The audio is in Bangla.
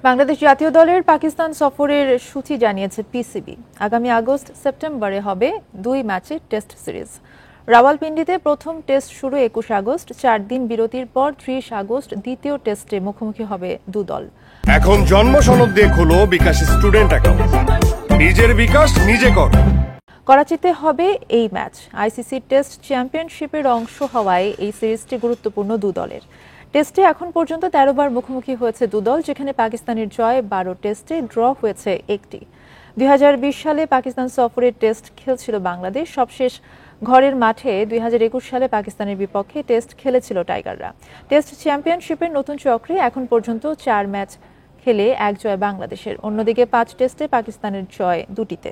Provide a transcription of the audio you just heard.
বাংলাদেশ জাতীয় দলের পাকিস্তান সফরের সূচি জানিয়েছে পিসিবি। আগামী আগস্ট-সেপ্টেম্বরে হবে 2 ম্যাচের টেস্ট সিরিজ। রাওয়ালপিন্ডিতে প্রথম টেস্ট শুরু 21 আগস্ট, 4 দিন বিরতির পর 30 আগস্ট দ্বিতীয় টেস্টে মুখোমুখি হবে দু দল। এখন জন্ম সনদ দিয়ে খোলো বিকাশ স্টুডেন্ট অ্যাকাউন্ট। নিজের বিকাশ নিজে কর। করাচিতে হবে এই ম্যাচ। আইসিসি টেস্ট চ্যাম্পিয়নশিপের অংশ হওয়ায় এই সিরিজটি গুরুত্বপূর্ণ দু দলের। টেস্টে এখন পর্যন্ত 13 বার মুখোমুখি হয়েছে দু দল, যেখানে পাকিস্তানের জয় 12 টেস্টে, ড্র হয়েছে একটি। 2020 সালে পাকিস্তান সফরের টেস্ট খেলছিল বাংলাদেশ। সবশেষ ঘরের মাঠে 2021 সালে পাকিস্তানের বিপক্ষে টেস্ট খেলেছিল টাইগাররা। টেস্ট চ্যাম্পিয়নশিপের নতুন চক্রে এখন পর্যন্ত 4 ম্যাচ খেলে 1 জয় বাংলাদেশের। অন্যদিকে 5 টেস্টে পাকিস্তানের জয় 2টিতে।